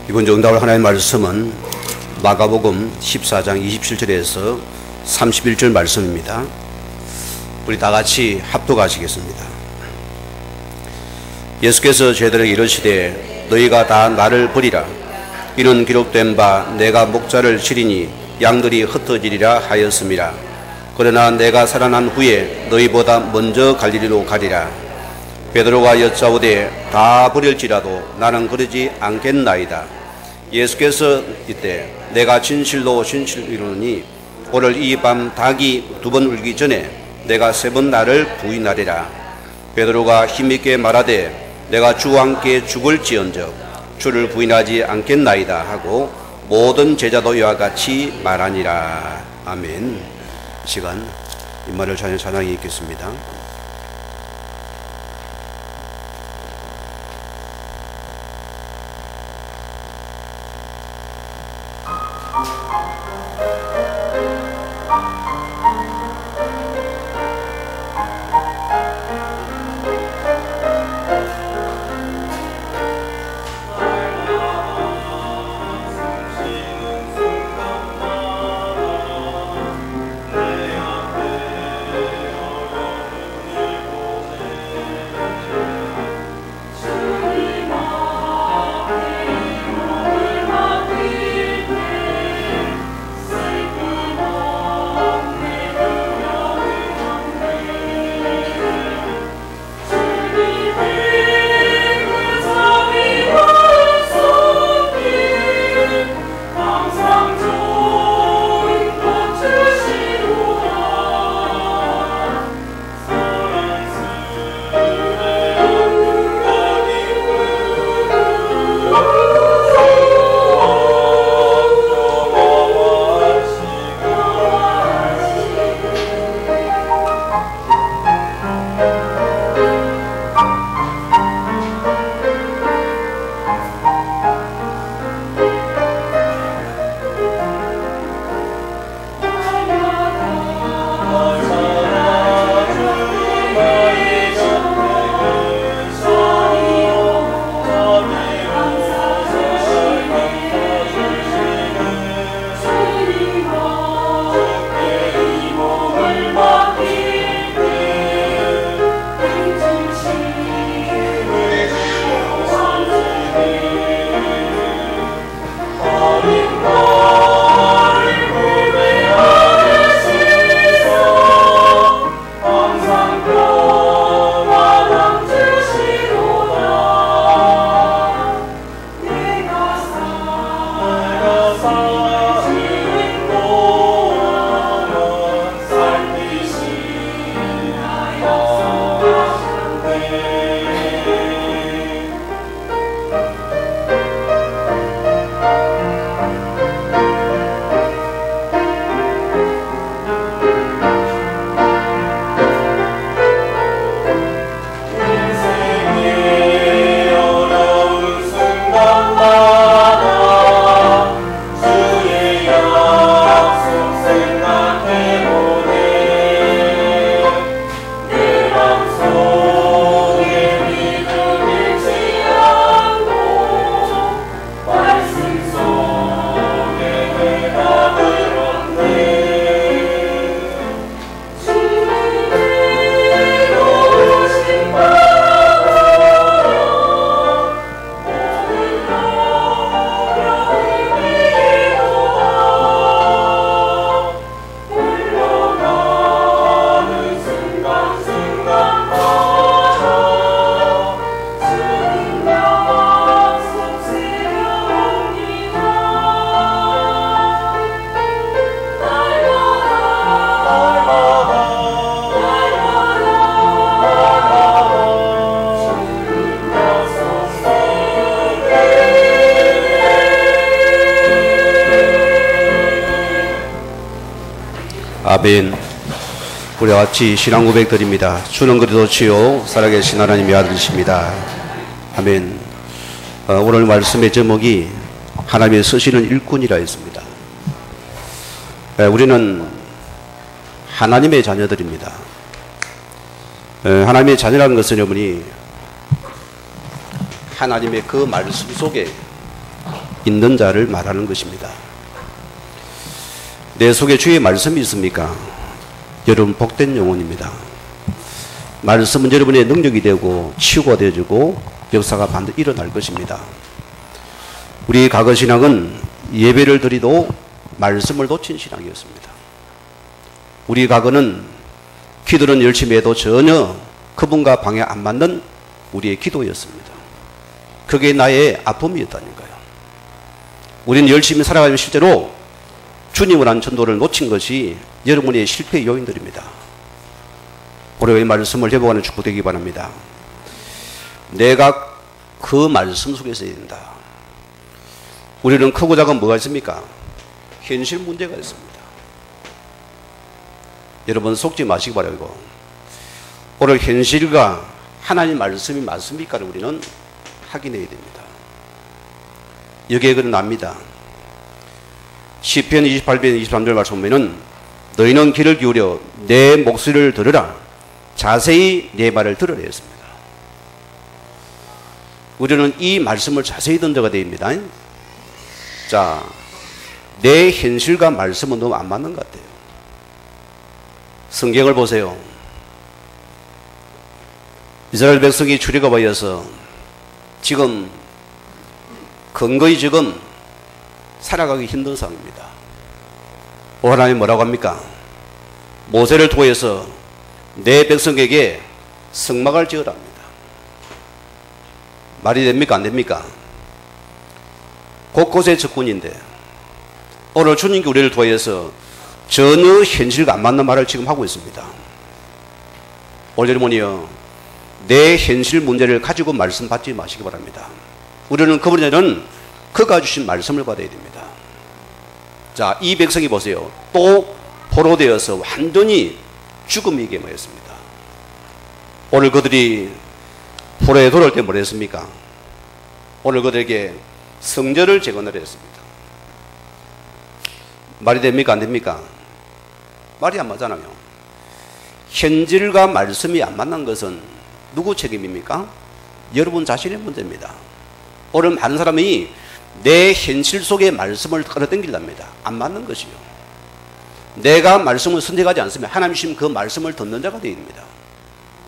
이번 정답을 하나의 말씀은 마가복음 14장 27절에서 31절 말씀입니다. 우리 다 같이 합독하시겠습니다. 예수께서 저희들에게 이르시되 너희가 다 나를 버리라. 이는 기록된 바 내가 목자를 치리니 양들이 흩어지리라 하였음이라. 그러나 내가 살아난 후에 너희보다 먼저 갈릴리로 가리라. 베드로가 여짜오되 다 버릴지라도 나는 그러지 않겠나이다. 예수께서 이때 내가 진실로 이르노니 오늘 이 밤 닭이 2번 울기 전에 내가 3번 나를 부인하리라. 베드로가 힘있게 말하되 내가 주와 함께 죽을지언정 주를 부인하지 않겠나이다 하고 모든 제자도 이와 같이 말하니라. 아멘. 이 시간 임마누엘 찬양이 있겠습니다. 아멘. 우리 같이 신앙 고백 드립니다. 주는 그리도 주요 살아계신 하나님의 아들이십니다. 아멘. 오늘 말씀의 제목이 하나님의 쓰시는 일꾼이라 했습니다. 우리는 하나님의 자녀들입니다. 하나님의 자녀라는 것은 여러분이 하나님의 그 말씀 속에 있는 자를 말하는 것입니다. 내 속에 주의 말씀이 있습니까? 여러분 복된 영혼입니다. 말씀은 여러분의 능력이 되고 치유가 되어지고 역사가 반드시 일어날 것입니다. 우리 과거 신앙은 예배를 드리도 말씀을 놓친 신앙이었습니다. 우리 과거는 기도는 열심히 해도 전혀 그분과 방향 안 맞는 우리의 기도였습니다. 그게 나의 아픔이었다니까요. 우리는 열심히 살아가면 실제로 주님을 한 전도를 놓친 것이 여러분의 실패 요인들입니다. 올해 말씀을 회복하는 축복 되기 바랍니다. 내가 그 말씀 속에 있어야 된다. 우리는 크고 작은 뭐가 있습니까? 현실 문제가 있습니다. 여러분 속지 마시기 바라고, 오늘 현실과 하나님 말씀이 맞습니까를 우리는 확인해야 됩니다. 여기에 그는 납니다. 시편 28편 23절 말씀 보면은 너희는 귀를 기울여 내 목소리를 들으라, 자세히 내 말을 들으라 했습니다. 우리는 이 말씀을 자세히 듣는 자가 됩니다. 자, 내 현실과 말씀은 너무 안 맞는 것 같아요. 성경을 보세요. 이스라엘 백성이 출애굽하여서 지금 근거히 지금 살아가기 힘든 상황입니다. 하나님 뭐라고 합니까? 모세를 통해서 내 백성에게 성막을 지으라 합니다. 말이 됩니까? 안 됩니까? 곳곳에 적군인데 오늘 주님께 우리를 통해서 전혀 현실과 안 맞는 말을 지금 하고 있습니다. 오늘 여러분이요, 내 현실 문제를 가지고 말씀 받지 마시기 바랍니다. 우리는 그분에는 그가 주신 말씀을 받아야 됩니다. 자, 이 백성이 보세요. 또 포로되어서 완전히 죽음에게 모였습니다. 오늘 그들이 포로에 돌아올 때 뭘 했습니까? 오늘 그들에게 성전을 재건을 했습니다. 말이 됩니까? 안 됩니까? 말이 안 맞잖아요. 현실과 말씀이 안 맞는 것은 누구 책임입니까? 여러분 자신의 문제입니다. 오늘 많은 사람이 내 현실 속의 말씀을 끌어당기랍니다. 안 맞는 것이요. 내가 말씀을 선택하지 않으면 하나님 주신 그 말씀을 듣는 자가 되어야 됩니다.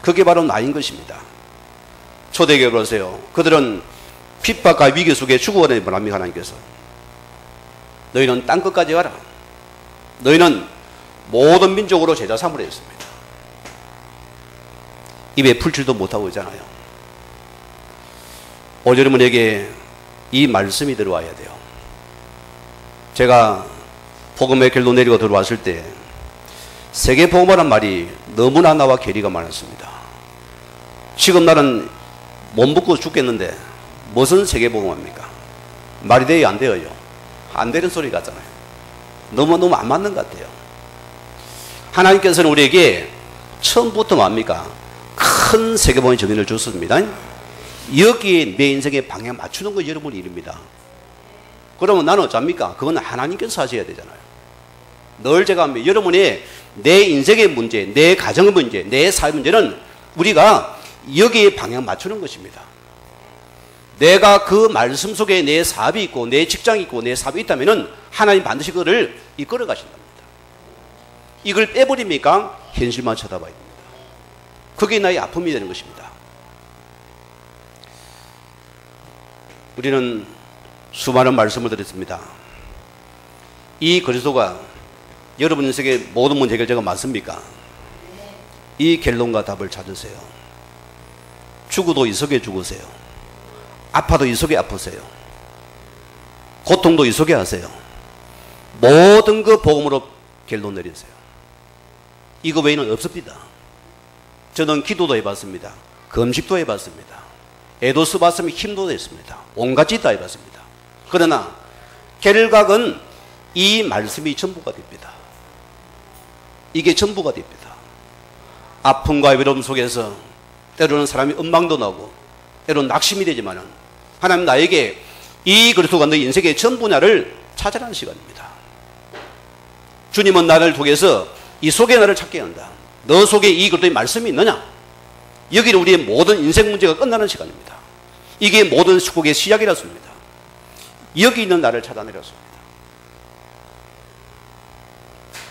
그게 바로 나인 것입니다. 초대교회 보세요. 그들은 핍박과 위기 속에 죽어가는 분합니다. 하나님께서 너희는 땅끝까지 가라. 너희는 모든 민족으로 제자 삼으라 했습니다. 입에 풀칠도 못하고 있잖아요. 오늘 여러분에게 이 말씀이 들어와야 돼요. 제가 복음의 길로 내리고 들어왔을 때 세계복음이라는 말이 너무나 나와 괴리가 많았습니다. 지금 나는 몸 붓고 죽겠는데 무슨 세계복음입니까? 말이 돼요? 안 돼요? 안 되는 소리 같잖아요. 너무너무 안 맞는 것 같아요. 하나님께서는 우리에게 처음부터 뭡니까? 큰 세계복음의 정의를 줬습니다. 여기에 내 인생의 방향 맞추는 거 여러분의 일입니다. 그러면 나는 어쩝니까? 그건 하나님께서 하셔야 되잖아요. 늘 제가 합니다. 여러분의 내 인생의 문제, 내 가정의 문제, 내 사회 문제는 우리가 여기에 방향 맞추는 것입니다. 내가 그 말씀 속에 내 사업이 있고 내 직장이 있고 내 사업이 있다면 하나님 반드시 그를 이끌어 가신답니다. 이걸 빼버립니까? 현실만 쳐다봐야 됩니다. 그게 나의 아픔이 되는 것입니다. 우리는 수많은 말씀을 드렸습니다. 이 그리스도가 여러분 인생의 모든 문제 해결자가 맞습니까? 이 결론과 답을 찾으세요. 죽어도 이 속에 죽으세요. 아파도 이 속에 아프세요. 고통도 이 속에 하세요. 모든 그 복음으로 결론 내리세요. 이거 외에는 없습니다. 저는 기도도 해봤습니다. 금식도 해봤습니다. 애도 써봤으면 힘도 냈습니다. 온갖 짓 다 해봤습니다. 그러나 결과는 이 말씀이 전부가 됩니다. 이게 전부가 됩니다. 아픔과 외로움 속에서 때로는 사람이 엉망도 나고 때로는 낙심이 되지만은 하나님 나에게 이 그리스도가 너 인생의 전부냐를 찾아라는 시간입니다. 주님은 나를 통해서 이 속에 나를 찾게 한다. 너 속에 이 그리스도의 말씀이 있느냐? 여기는 우리의 모든 인생 문제가 끝나는 시간입니다. 이게 모든 축복의 시작이라습니다. 여기 있는 나를 찾아내렸습니다.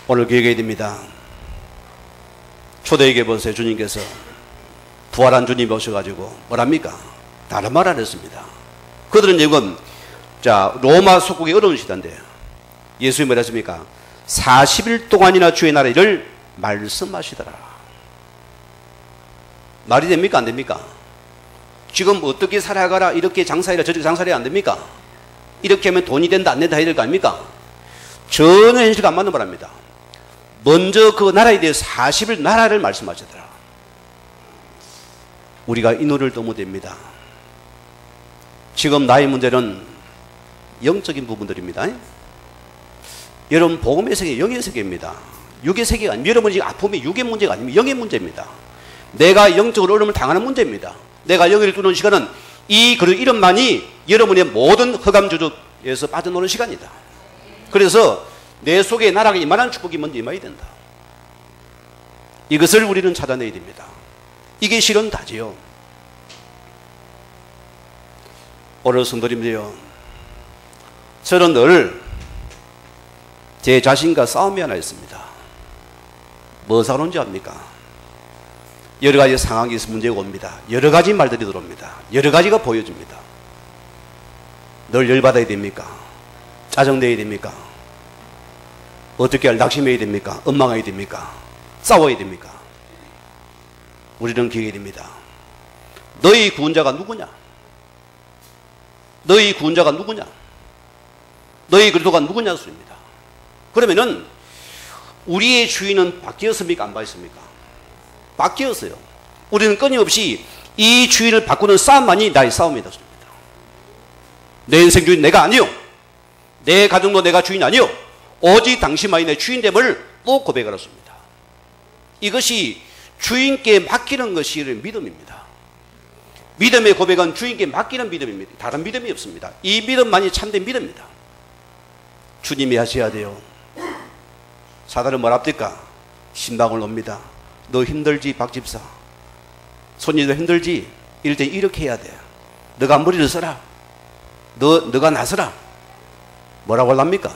오늘 기억해야 됩니다. 초대교회 보세요. 주님께서 부활한 주님 오셔가지고 뭐랍니까? 다른 말 안 했습니다. 그들은 지금 로마 속국의 어려운 시대인데 예수님이 뭐라 했습니까? 40일 동안이나 주의 나라를 말씀하시더라. 말이 됩니까? 안 됩니까? 지금 어떻게 살아가라, 이렇게 장사해라, 저렇게 장사해야 안 됩니까? 이렇게 하면 돈이 된다, 안 된다 해야 될 거 아닙니까? 전혀 현실과 안 맞는 바랍니다. 먼저 그 나라에 대해 40일 나라를 말씀하시더라. 우리가 이 노래를 떠못 됩니다. 지금 나의 문제는 영적인 부분들입니다. 여러분, 복음의 세계, 영의 세계입니다. 육의 세계가 아닙니다. 여러분, 지금 아픔이 육의 문제가 아닙니다. 영의 문제입니다. 내가 영적으로 어려움을 당하는 문제입니다. 내가 영을 뚫는 시간은 이 그릇 이름만이 여러분의 모든 흑암주주에서 빠져나오는 시간이다. 그래서 내 속에 나라가 이만한 축복이 먼저 임해야 된다. 이것을 우리는 찾아내야 됩니다. 이게 실은 다지요. 어르신들이면요, 저는 늘 제 자신과 싸움이 하나 있습니다. 뭐 싸우는지 압니까? 여러 가지 상황이 있어 문제가 옵니다. 여러 가지 말들이 들어옵니다. 여러 가지가 보여집니다. 늘 열받아야 됩니까? 짜증내야 됩니까? 어떻게 할 낙심해야 됩니까? 원망해야 됩니까? 싸워야 됩니까? 우리는 기억해야 됩니다. 너희 구원자가 누구냐? 너희 구원자가 누구냐? 너희 그리스도가 누구냐? 소리입니다. 그러면은 우리의 주인은 바뀌었습니까? 안 바뀌었습니까? 바뀌었어요. 우리는 끊임없이 이 주인을 바꾸는 싸움만이 나의 싸움이다. 내 인생 주인 내가 아니요. 내 가정도 내가 주인 아니요. 오직 당신만이 내 주인됨을 꼭 고백하였습니다. 이것이 주인께 맡기는 것이 믿음입니다. 믿음의 고백은 주인께 맡기는 믿음입니다. 다른 믿음이 없습니다. 이 믿음만이 참된 믿음입니다. 주님이 하셔야 돼요. 사단은 뭐랍니까? 신방을 놉니다. 너 힘들지 박집사? 손님도 힘들지? 이럴 때 이렇게 해야 돼. 너가 머리를 써라. 너가 나서라. 뭐라고 하랍니까?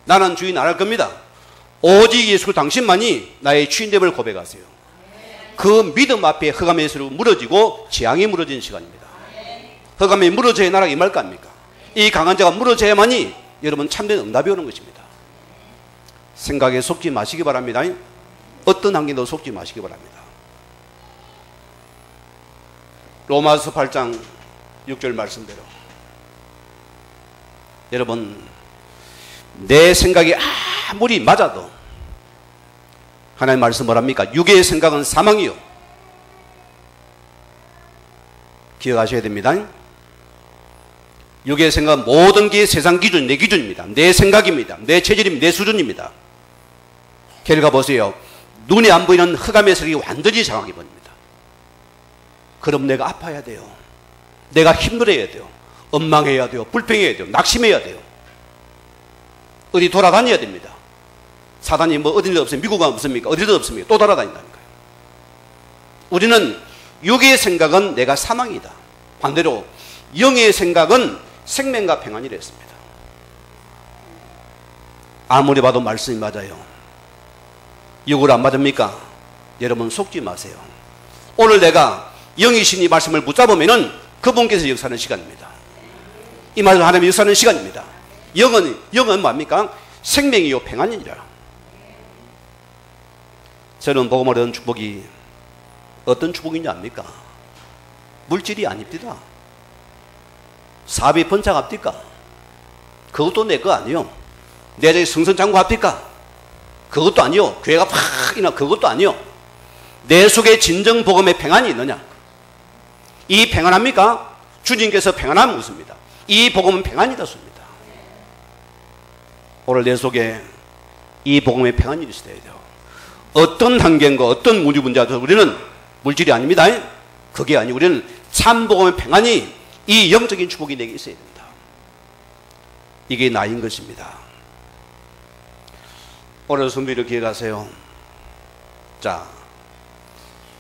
나는 주인 안 할 겁니다. 오직 예수 당신만이 나의 주인됨을 고백하세요. 그 믿음 앞에 흑암의 세로 무너지고 재앙이 무너지는 시간입니다. 흑암이 무너져야 나라가 임할 거 아닙니까? 이 강한 자가 무너져야만이 여러분 참된 응답이 오는 것입니다. 생각에 속지 마시기 바랍니다. 어떤 환경도 속지 마시기 바랍니다. 로마서 8장 6절 말씀대로 여러분, 내 생각이 아무리 맞아도 하나님 말씀 뭐랍니까? 육의 생각은 사망이요. 기억하셔야 됩니다. 육의 생각은 모든 게 세상 기준, 내 기준입니다. 내 생각입니다. 내 체질입니다. 내 수준입니다. 결과 보세요. 눈에 안 보이는 흑암의 세력이 완전히 장악해 버립니다. 그럼 내가 아파야 돼요. 내가 힘들어야 돼요. 원망해야 돼요. 불평해야 돼요. 낙심해야 돼요. 어디 돌아다녀야 됩니다. 사단이 뭐 어디도 없어요. 미국은 없습니까? 어디도 없습니까? 또 돌아다닌다니까요. 우리는 육의 생각은 내가 사망이다. 반대로 영의 생각은 생명과 평안이라 했습니다. 아무리 봐도 말씀이 맞아요. 육으로 안 맞습니까? 여러분 속지 마세요. 오늘 내가 영이신 이 말씀을 붙잡으면은 그분께서 역사하는 시간입니다. 이 말은 하나님의 역사하는 시간입니다. 영은 뭡니까? 생명이요 평안이니라. 저는 복음을 얻은 축복이 어떤 축복이냐 합니까? 물질이 아닙니다. 사업이 번창합니까? 그것도 내 거 아니요. 내 저기 승선장구합니까? 그것도 아니요. 교회가 팍 이나 그것도 아니요. 내 속에 진정 복음의 평안이 있느냐? 이 평안합니까? 주님께서 평안함을 묻습니다. 이 복음은 평안이다 씁니다. 오늘 내 속에 이 복음의 평안이 있어야 돼요. 어떤 환경과 어떤 문제도 우리는 물질이 아닙니다. 그게 아니고 우리는 참 복음의 평안이 이 영적인 축복이 내게 있어야 됩니다. 이게 나인 것입니다. 오늘 선비를 기억하세요.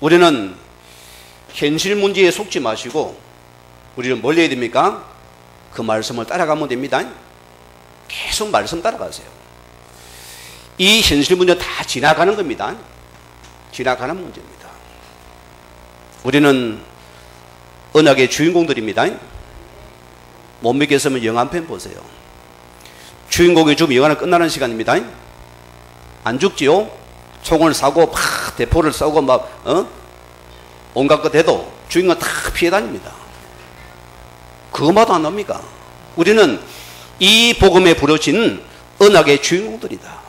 우리는 현실 문제에 속지 마시고 우리는 뭘 해야 됩니까? 그 말씀을 따라가면 됩니다. 계속 말씀 따라가세요. 이 현실 문제 다 지나가는 겁니다. 지나가는 문제입니다. 우리는 언약의 주인공들입니다. 못 믿겠으면 영화 한 편 보세요. 주인공이 죽으면 영화는 끝나는 시간입니다. 안 죽지요? 총을 쏴고 막 대포를 쏘고 막 온갖 것 해도 주인공은 다 피해 다닙니다. 그거마도 안 납니까? 우리는 이 복음에 부르신 언약의 주인공들이다.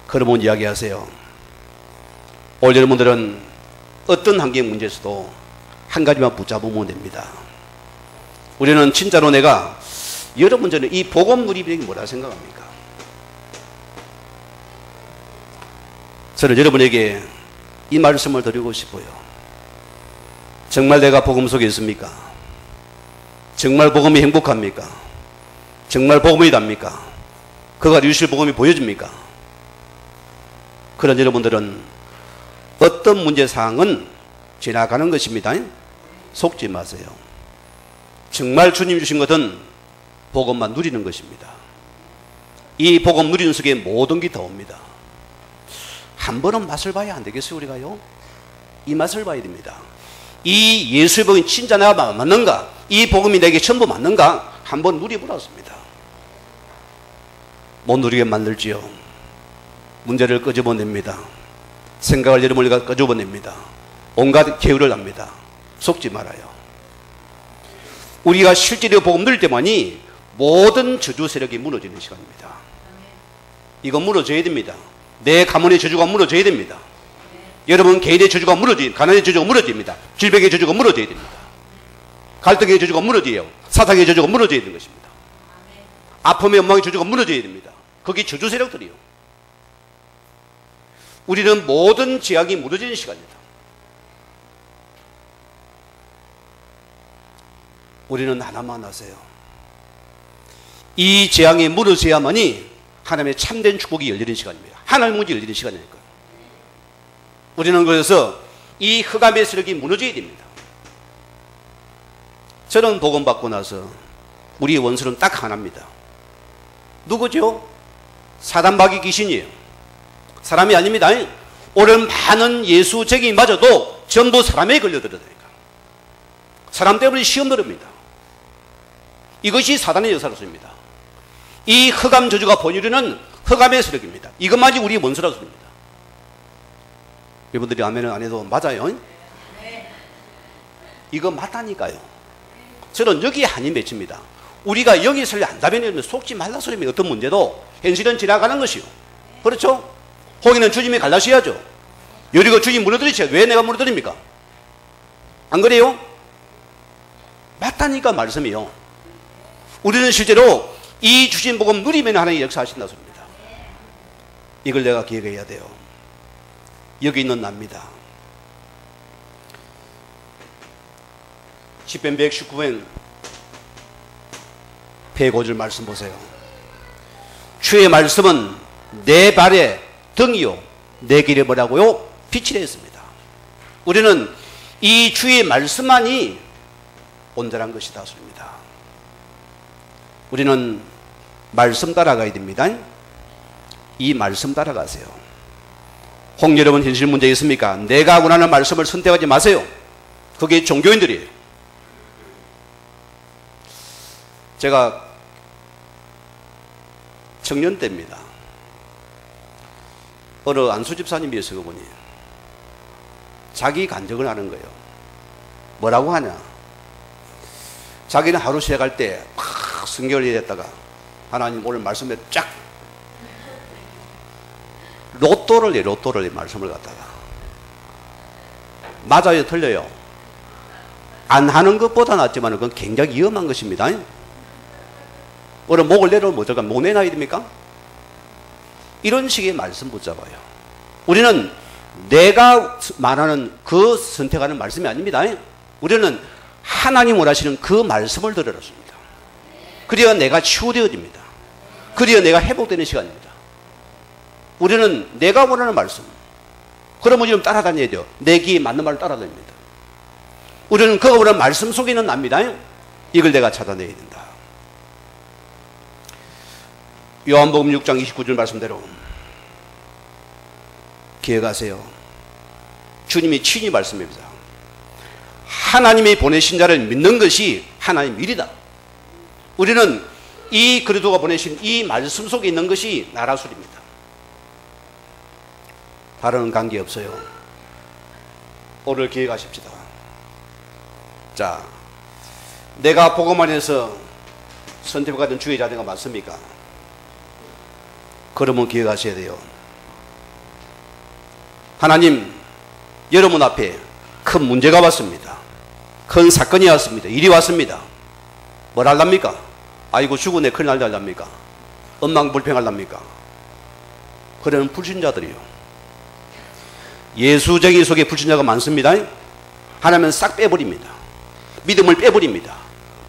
그러면 이야기하세요. 오늘 여러분들은 어떤 환경 문제에서도 한 가지만 붙잡으면 됩니다. 우리는 진짜로 내가 여러분들은 이 복음 누리병이 뭐라 생각합니까? 저는 여러분에게 이 말씀을 드리고 싶어요. 정말 내가 복음 속에 있습니까? 정말 복음이 행복합니까? 정말 복음이 답니까? 그가 이루실 복음이 보여집니까? 그런 여러분들은 어떤 문제사항은 지나가는 것입니다. 속지 마세요. 정말 주님 주신 것은 복음만 누리는 것입니다. 이 복음 누리는 속에 모든 게 다 옵니다. 한 번은 맛을 봐야 안 되겠어요, 우리가요? 이 맛을 봐야 됩니다. 이 예수의 복음이 진짜 내가 맞는가? 이 복음이 내게 전부 맞는가? 한번 누려보았습니다. 못 누리게 만들지요. 문제를 끄집어냅니다. 생각을 여러분과 끄집어냅니다. 온갖 계율을 합니다. 속지 말아요. 우리가 실제로 복음 누릴 때만이 모든 저주 세력이 무너지는 시간입니다. 이건 무너져야 됩니다. 내 가문의 저주가 무너져야 됩니다. 여러분 개인의 저주가 무너지, 가난의 저주가 무너집니다. 질병의 저주가 무너져야 됩니다. 갈등의 저주가 무너져요. 사상의 저주가 무너져야 되는 것입니다. 아픔의 원망의 저주가 무너져야 됩니다. 그게 저주 세력들이요. 우리는 모든 제약이 무너지는 시간입니다. 우리는 하나만 아세요. 이 재앙이 무너져야만이 하나님의 참된 축복이 열리는 시간입니다. 하나님의 문이 열리는 시간이니까. 우리는 그래서 이 흑암의 세력이 무너져야 됩니다. 저는 복음 받고 나서 우리의 원수는 딱 하나입니다. 누구죠? 사단마귀 귀신이에요. 사람이 아닙니다. 오늘 많은 예수 적이 맞아도 전부 사람에 걸려들어다니까. 사람 때문에 시험 들읍니다. 이것이 사단의 역사로서입니다. 이 흑암 저주가 번유리는 흑암의 세력입니다. 이것만이 우리의 원수라서입니다. 여러분들이 아멘을 안 해도 맞아요. 이거 맞다니까요. 저는 여기에 한이 맺힙니다. 우리가 여기서 안다면 속지 말라 소리입니다. 어떤 문제도 현실은 지나가는 것이요. 그렇죠? 홍해는 주님이 갈라셔야죠. 여리고 주님 무너뜨리셔야죠. 왜 내가 무너뜨립니까? 안 그래요? 맞다니까 말씀이요. 우리는 실제로 이 주신 복음 누리면 하나님이 역사하신다 소리입니다. 이걸 내가 기억해야 돼요. 여기 있는 납니다. 시편 119편 105절 말씀 보세요. 주의 말씀은 내 발의 등이요 내 길에 뭐라고요? 빛이라 했습니다. 우리는 이 주의 말씀만이 온전한 것이다 소리입니다. 우리는 말씀 따라가야 됩니다. 이 말씀 따라가세요. 혹 여러분 현실 문제 있습니까? 내가 원하는 말씀을 선택하지 마세요. 그게 종교인들이에요. 제가 청년 때입니다. 어느 안수 집사님이었어요. 그분이 자기 간증을 하는 거예요. 뭐라고 하냐? 자기는 하루 시작할 때 막 성경을 읽었다가 하나님 오늘 말씀에 쫙 로또를 말씀을 갖다가 맞아요, 틀려요? 안 하는 것보다 낫지만 그건 굉장히 위험한 것입니다. 오늘 목을 내려오면 어떨까? 목 내놔야 됩니까? 이런 식의 말씀 붙잡아요. 우리는 내가 말하는 그 선택하는 말씀이 아닙니다. 우리는 하나님 원하시는 그 말씀을 들으라습니다. 그래야 내가 치유되어집니다. 그래야 내가 회복되는 시간입니다. 우리는 내가 원하는 말씀. 그러면 지금 따라다녀야 돼요. 내 귀에 맞는 말을 따라다닙니다. 우리는 그가 원하는 말씀 속에 있는 납니다. 이걸 내가 찾아내야 된다. 요한복음 6장 29절 말씀대로 기억하세요. 주님이 친히 말씀합니다. 하나님이 보내신 자를 믿는 것이 하나님의 일이다. 우리는 이 그리스도가 보내신 이 말씀 속에 있는 것이 나라술입니다. 다른 관계없어요. 오늘 기억하십시다. 자, 내가 복음 안에서 선택받은 주의 자녀가 맞습니까? 그러면 기억하셔야 돼요. 하나님, 여러분 앞에 큰 문제가 왔습니다. 큰 사건이 왔습니다. 일이 왔습니다. 뭘 할랍니까? 아이고 죽은 애 큰일 날랍니까? 엉망불평할랍니까? 그러는 불신자들이요. 예수쟁이 속에 불신자가 많습니다. 하나님은 싹 빼버립니다. 믿음을 빼버립니다.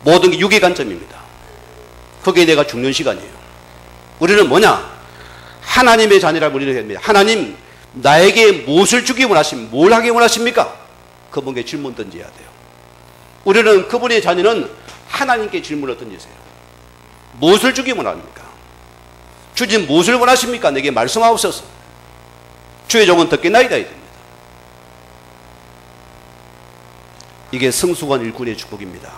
모든 게 육의 관점입니다. 그게 내가 죽는 시간이에요. 우리는 뭐냐? 하나님의 자녀라고 우리는 합니다. 하나님, 나에게 무엇을 주기 원하십니까? 뭘 하기 원하십니까? 그분께 질문 던져야 돼요. 우리는 그분의 자녀는 하나님께 질문을 던지세요. 무엇을 주기 원합니까? 주님 무엇을 원하십니까? 내게 말씀하옵소서. 주의 종은 듣겠나이다. 이 됩니다. 이게 성수관 일꾼의 축복입니다.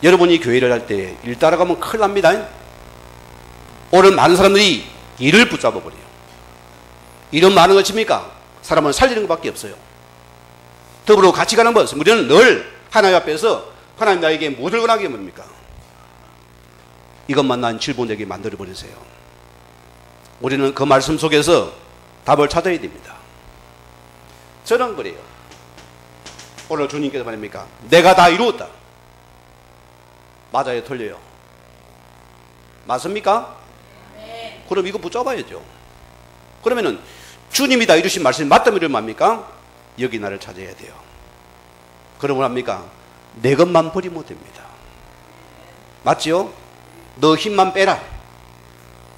여러분이 교회를 할 때 일 따라가면 큰일 납니다. 오늘 많은 사람들이 일을 붙잡아 버려요. 일은 많은 것입니까? 사람은 살리는 것밖에 없어요. 더불어 같이 가는 것. 우리는 늘 하나님 앞에서 하나님 나에게 무엇을 원하게 합니까? 이것만 난 질본되게 만들어버리세요. 우리는 그 말씀 속에서 답을 찾아야 됩니다. 저는 그래요. 오늘 주님께서 말합니까? 내가 다 이루었다. 맞아요? 틀려요? 맞습니까? 네. 그럼 이거 붙잡아야죠. 그러면은 주님이 다 이루신 말씀이 맞다면 이러면 뭡니까? 여기 나를 찾아야 돼요. 그러면 합니까? 내 것만 버리면 됩니다. 맞지요? 너 힘만 빼라.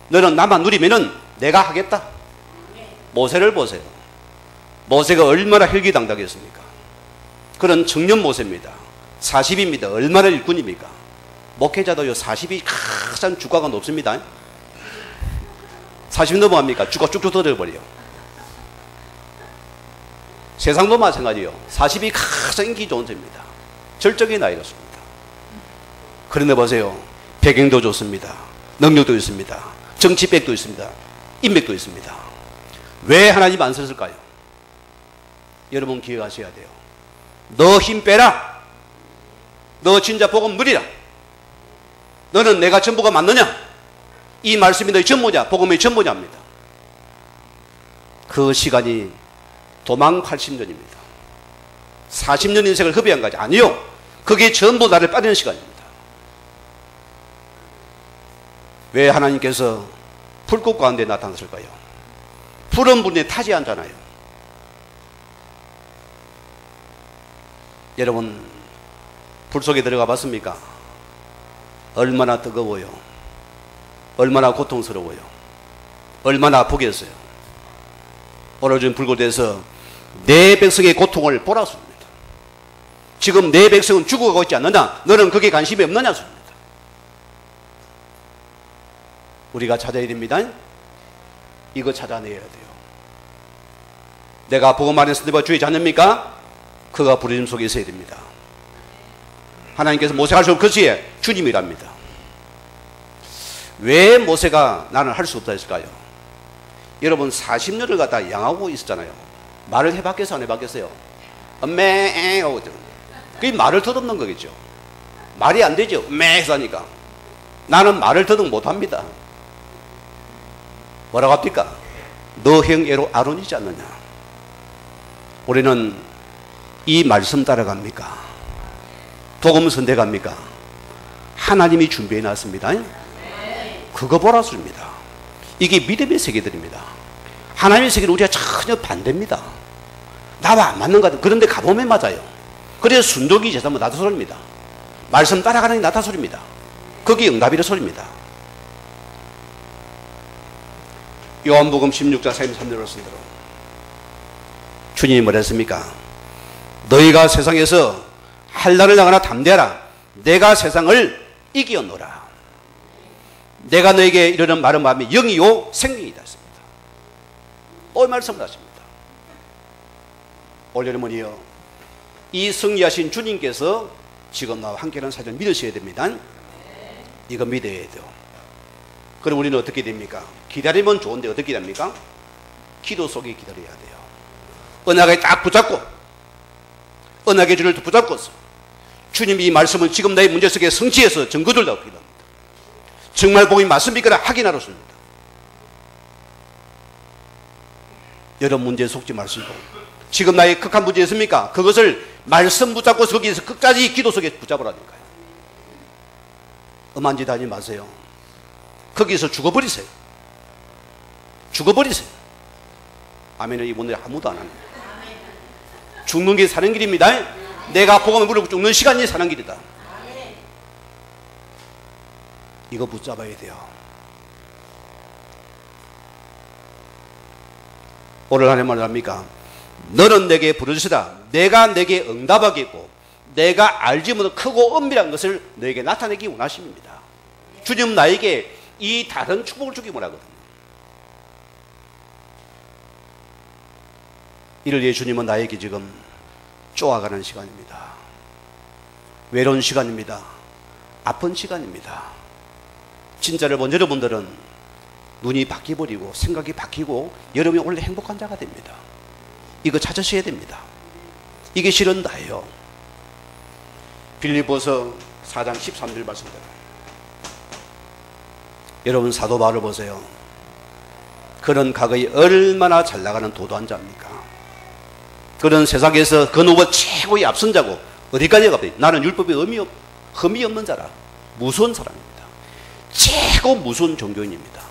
너는 나만 누리면은 내가 하겠다. 모세를 보세요. 모세가 얼마나 혈기당당했습니까? 그런 청년 모세입니다. 40입니다. 얼마나 일꾼입니까? 목회자도요 40이 가장 주가가 높습니다. 40 넘어갑니까? 주가 쭉쭉 터져버려요. 세상도 마찬가지요. 40이 가장 인기 좋은 세입니다. 절정의 나이였습니다. 그런데 보세요. 배경도 좋습니다. 능력도 있습니다. 정치백도 있습니다. 인맥도 있습니다. 왜 하나님 안 썼을까요? 여러분 기억하셔야 돼요. 너 힘 빼라. 너 진짜 복음 누리라. 너는 내가 전부가 맞느냐? 이 말씀이 너의 전부냐? 복음의 전부냐입니다. 그 시간이 도망 80년입니다. 40년 인생을 허비한 거지. 아니요. 그게 전부 나를 빠지는 시간입니다. 왜 하나님께서 불꽃 가운데 나타났을까요? 푸른 분에 타지 않잖아요. 여러분 불 속에 들어가 봤습니까? 얼마나 뜨거워요. 얼마나 고통스러워요. 얼마나 아프겠어요. 오늘 좀 불꽃에서 내 백성의 고통을 보라 소리입니다. 지금 내 백성은 죽어가고 있지 않느냐? 너는 거기에 관심이 없느냐 소리입니다. 우리가 찾아야 됩니다. 이거 찾아내야 돼요. 내가 복음 안에서 내가 주의 자녀입니까? 그가 부르심 속에 있어야 됩니다. 하나님께서 모세가 할 수 없는 것이 주님이랍니다. 왜 모세가 나는 할 수 없다 했을까요? 여러분 40년을 갖다 양하고 있었잖아요. 말을 해봤겠어 안 해봤겠어요? 매 하고 그게 말을 더듬는 거겠죠. 말이 안 되죠. 매 해서 하니까. 나는 말을 더듬 못합니다. 뭐라고 합니까? 너 형 아론이지 않느냐? 우리는 이 말씀 따라갑니까? 복음 선택합니까? 하나님이 준비해 놨습니다. 그거 보라 소리입니다. 이게 믿음의 세계들입니다. 하나님의 세계는 우리가 전혀 반대입니다. 나와 안 맞는 것 같은 그런데 가보면 맞아요. 그래서 순종이 제사면 나도 소리입니다. 말씀 따라가는 게 나다 소리입니다. 그게 응답이라 소리입니다. 요한복음 16장 33절로 쓴 대로 주님이 뭐랬습니까? 너희가 세상에서 한란을 당하나 담대하라. 내가 세상을 이기었노라. 내가 너에게 이르는 말은 마음이 영이요 생명이다 했습니다. 또 말씀을 하십니다. 올여러분이요, 이 승리하신 주님께서 지금 나와 함께하는 사실을 믿으셔야 됩니다. 이거 믿어야 돼요. 그럼 우리는 어떻게 됩니까? 기다리면 좋은데 어떻게 됩니까? 기도 속에 기다려야 돼요. 언약에 딱 붙잡고, 언약의 줄을 붙잡고서 주님이 이 말씀을 지금 나의 문제 속에 성취해서 증거를 나오게 합니다. 정말 복음이 맞습니까? 확인하러 씁니다. 여러분 문제에 속지 마시고, 지금 나의 극한 문제 있습니까? 그것을 말씀 붙잡고서 거기에서 끝까지 기도 속에 붙잡으라니까요. 엄한 짓 하지 마세요. 거기서 죽어버리세요. 죽어버리세요. 아멘은 이분들이 아무도 안 합니다. 죽는 게 사는 길입니다. 내가 복음을 물고 죽는 시간이 사는 길이다. 이거 붙잡아야 돼요. 오늘 하나님 말 합니까? 너는 내게 부르시다. 내가 내게 응답하겠고 내가 알지 못한 크고 엄밀한 것을 너에게 나타내기 원하십니다. 주님 나에게 이 다른 축복을 주기 원하거든요. 이를 위해 주님은 나에게 지금 쪼아가는 시간입니다. 외로운 시간입니다. 아픈 시간입니다. 진짜를 본 여러분들은 눈이 바뀌어버리고 생각이 바뀌고 여러분이 원래 행복한 자가 됩니다. 이거 찾으셔야 됩니다. 이게 실은 나예요. 빌립보서 4장 13절 말씀대로 여러분 사도 바울을 보세요. 그는 과거에 얼마나 잘 나가는 도도한 자입니까? 그는 세상에서 그 누구보다 최고의 앞선 자고 어디까지 가버려? 나는 율법에 흠이 없는 자라. 무서운 사람입니다. 최고 무서운 종교인입니다.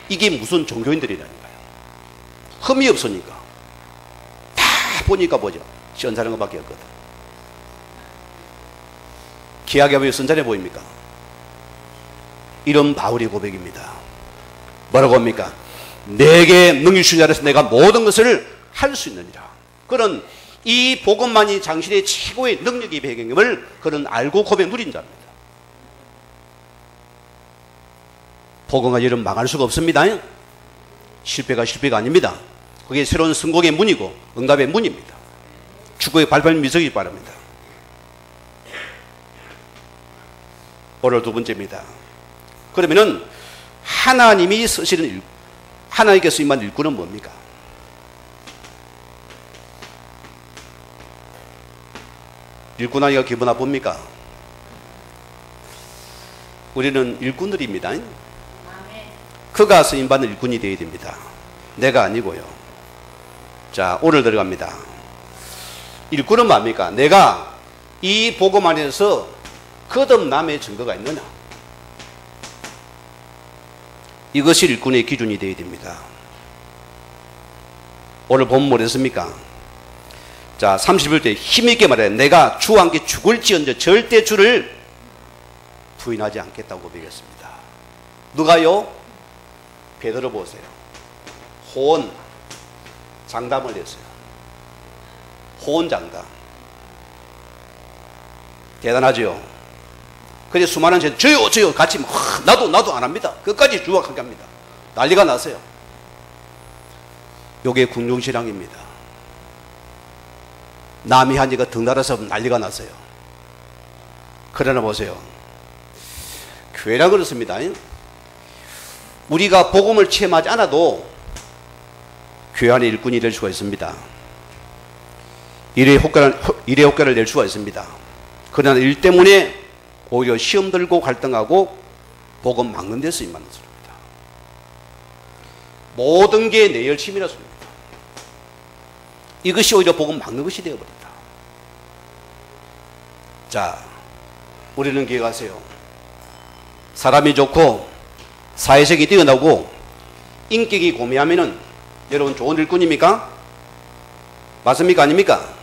이게 무슨 종교인들이라니까요. 흠이 없으니까. 다 보니까 뭐죠? 시원찮은 것밖에 없거든. 기하게 왜 선전해 보입니까? 이런 바울의 고백입니다. 뭐라고 합니까? 내게 능히 주신 자라서 내가 모든 것을 할 수 있느니라. 그는 이 복음만이 당신의 최고의 능력의 배경임을 그는 알고 고백 누린 자입니다. 복음과 여러분 망할 수가 없습니다. 실패가 아닙니다. 그게 새로운 성공의 문이고 응답의 문입니다. 축구의 발발 미석이 바랍니다. 오늘 두 번째입니다. 그러면은 하나님이 쓰시는 하나님께서 임한 일꾼은 뭡니까? 일꾼하기가 기분 나쁩니까? 우리는 일꾼들입니다. 그가 쓰임받는 일꾼이 되어야 됩니다. 내가 아니고요. 자, 오늘 들어갑니다. 일꾼은 뭡니까? 내가 이 복음 안에서 거듭남의 증거가 있느냐? 이것이 일꾼의 기준이 되어야 됩니다. 오늘 보면 뭐랬습니까? 자, 31절 힘있게 말해. 내가 주와 함께 죽을지언정 절대 주를 부인하지 않겠다고 고백했습니다. 누가요? 베드로 보세요. 호언 장담을 했어요. 호언 장담. 대단하죠? 그래 수많은 저요 같이 나도 안 합니다. 끝까지 주와 함께 합니다. 난리가 났어요. 요게 궁중신앙입니다. 남이 하니까 덩달아서 난리가 났어요. 그러나 보세요. 교회라 그렇습니다. 우리가 복음을 체험하지 않아도 교회 안에 일꾼이 될 수가 있습니다. 일의 효과를 낼 수가 있습니다. 그러나 일 때문에 오히려 시험 들고 갈등하고 복음 막는 데서 임하는 소리입니다. 모든 게 내 열심이라 소리입니다. 이것이 오히려 복음 막는 것이 되어버린다. 자, 우리는 기억하세요. 사람이 좋고 사회성이 뛰어나고 인격이 고미하면은 여러분 좋은 일꾼입니까? 맞습니까? 아닙니까?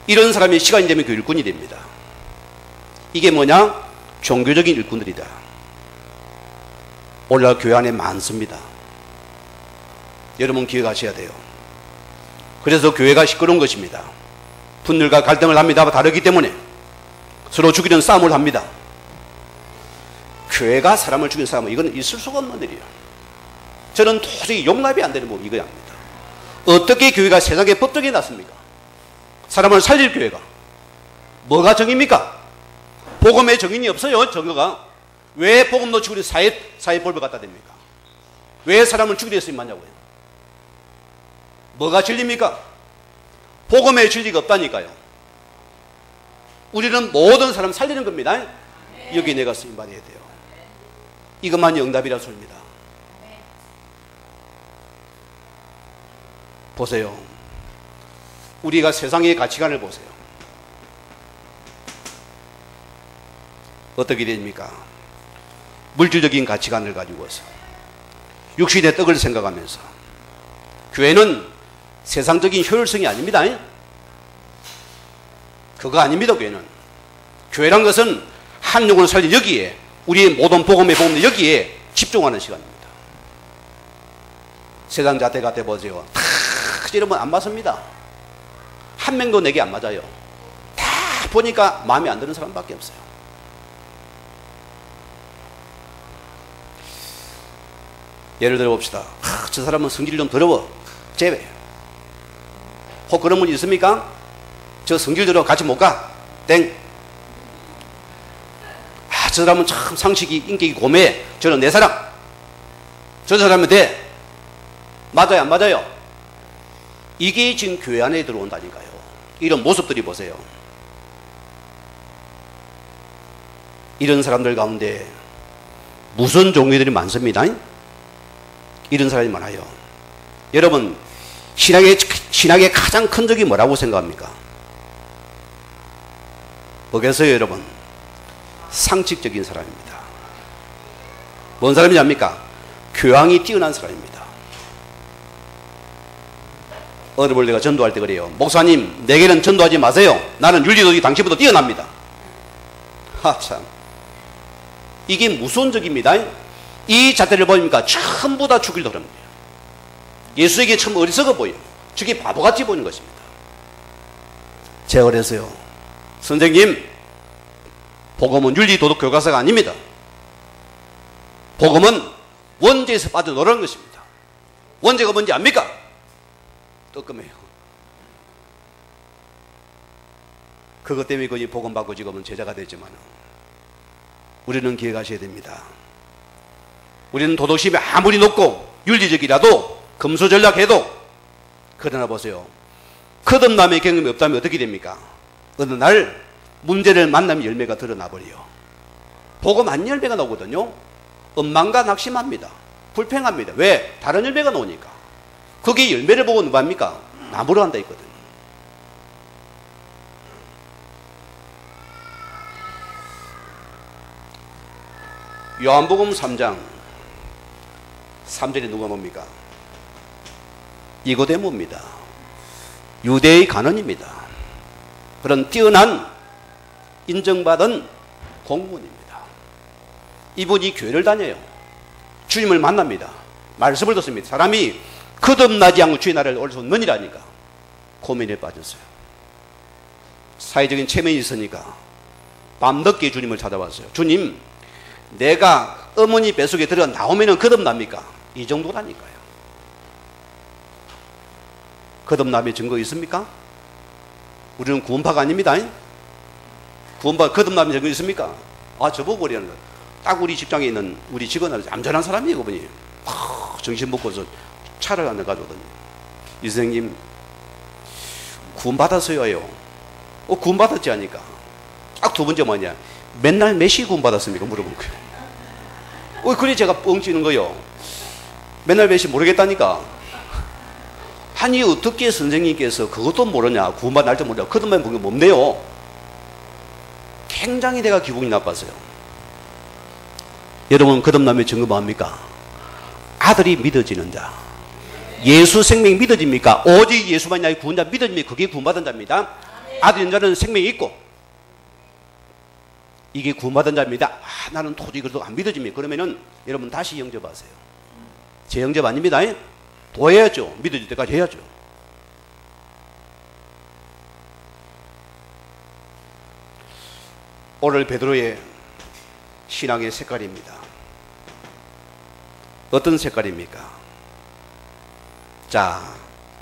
이런 사람이 시간이 되면 그 일꾼이 됩니다. 이게 뭐냐? 종교적인 일꾼들이다. 오늘날 교회 안에 많습니다. 여러분 기억하셔야 돼요. 그래서 교회가 시끄러운 것입니다. 분열과 갈등을 합니다. 다르기 때문에 서로 죽이는 싸움을 합니다. 교회가 사람을 죽이는 싸움은 이건 있을 수가 없는 일이에요. 저는 도저히 용납이 안 되는 부분 이거야 합니다. 어떻게 교회가 세상에 법정에 났습니까? 사람을 살릴 교회가 뭐가 정의입니까? 복음의 정인이 없어요. 정의가. 왜 복음 놓치고 우리 사회법을 갖다 댑니까? 왜 사람을 죽이려 했으면 맞냐고요? 뭐가 진리입니까? 복음의 진리가 없다니까요. 우리는 모든 사람 살리는 겁니다. 여기 내가 쓰임받아야 돼요. 이것만이 응답이라 소리입니다. 보세요. 우리가 세상의 가치관을 보세요. 어떻게 됩니까? 물질적인 가치관을 가지고서 육신의 떡을 생각하면서 교회는 세상적인 효율성이 아닙니다. 그거 아닙니다. 교회란 것은 한 영혼을 살린 여기에 우리의 모든 복음의 복음은 여기에 집중하는 시간입니다. 세상 자태 같아 보세요. 다 이러면 안 맞습니다. 한 명도 내게 안 맞아요. 다 보니까 마음에 안 드는 사람밖에 없어요. 예를 들어 봅시다. 저 사람은 성질이 좀 더러워. 제외. 혹 그런 분 있습니까? 저 성질대로 같이 못 가. 땡. 저 사람은 참 상식이 인격이 고매해. 저는 내 사람. 저 사람은 돼. 맞아요, 안 맞아요? 이게 지금 교회 안에 들어온다니까요. 이런 모습들이 보세요. 이런 사람들 가운데 무슨 종교들이 많습니다. 이런 사람이 많아요. 여러분, 신학의 가장 큰 적이 뭐라고 생각합니까? 뭐겠어요, 여러분? 상식적인 사람입니다. 뭔 사람인지 압니까? 교양이 뛰어난 사람입니다. 어느 날 내가 전도할 때 그래요. 목사님, 내게는 전도하지 마세요. 나는 윤리도덕이 당신보다 뛰어납니다. 참. 이게 무선적입니다. 이 잣대를 보니까 전부 다 죽일 흐름이에요. 예수에게 참 어리석어 보여요. 저게 바보같이 보이는 것입니다. 제가 그래서요, 선생님, 복음은 윤리도덕 교과서가 아닙니다. 복음은 원죄에서 빠져나오는 것입니다. 원죄가 뭔지 압니까? 뜨끔해요. 그것 때문에 거의 복음 받고 지금은 제자가 되지만 우리는 기억하셔야 됩니다. 우리는 도덕심이 아무리 높고 윤리적이라도 금수전략해도, 그러나 보세요. 거듭남의 경험이 없다면 어떻게 됩니까? 어느 날 문제를 만나면 열매가 드러나버려요. 복음 안 열매가 나오거든요. 원망과 낙심합니다. 불평합니다. 왜? 다른 열매가 나오니까. 거기 열매를 보고 누가 합니까? 나무로 한다 했거든요. 요한복음 3장 3절에 누가 뭡니까? 니고데모입니다. 유대의 간원입니다. 그런 뛰어난 인정받은 공무원입니다. 이분이 교회를 다녀요. 주님을 만납니다. 말씀을 듣습니다. 사람이 거듭나지 않고 주의 나라를 올 수 없느니라니까 고민에 빠졌어요. 사회적인 체면이 있으니까 밤늦게 주님을 찾아왔어요. 주님, 내가 어머니 뱃속에 들어가 나오면 거듭납니까? 이 정도라니까요. 거듭남의 증거 있습니까? 우리는 구원파가 아닙니다. 구원파 거듭남의 증거 있습니까? 아, 저보고 그러는 거예요. 딱 우리 직장에 있는 우리 직원은 얌전한 사람이에요. 그분이 정신 먹고서 차를 하나 가져오더니, 이 선생님 구원받았어요. 구원받았지 하니까 딱 두 번째 뭐냐, 맨날 몇 시 구원받았습니까? 물어본 거예요. 그래 제가 뻥치는 거요. 맨날 몇 시 모르겠다니까. 아니 어떻게 선생님께서 그것도 모르냐, 구원받은 날도 모르냐, 그것만 보기 없네요. 굉장히 내가 기분이 나빴어요. 여러분, 거듭남의 증거 뭐합니까? 아들이 믿어지는 자. 예수 생명이 믿어집니까? 오직 예수만이 구원자 믿어집니까? 그게 구원받은 자입니다. 아들인 자는 생명이 있고, 이게 구원받은 자입니다. 나는 도저히 그래도 안 믿어집니다. 그러면은 여러분 다시 영접하세요. 재영접 아닙니다. 도해야죠. 믿어질 때까지 해야죠. 오늘 베드로의 신앙의 색깔입니다. 어떤 색깔입니까? 자,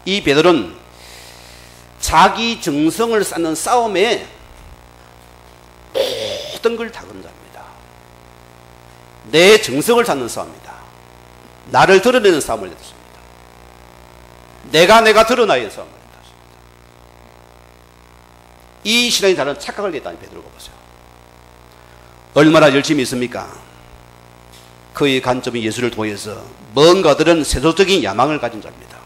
이 베드로는 자기 정성을 쌓는 싸움에 모든 걸 다 건 자입니다. 내 정성을 쌓는 싸움이다. 나를 드러내는 싸움을 했습니다. 내가 드러나야 하는 싸움을 했습니다. 이 신앙이 다른 착각을 했다는 베드로가 보세요. 얼마나 열심히 있습니까? 그의 관점이 예수를 통해서 뭔가들은 세속적인 야망을 가진 자입니다.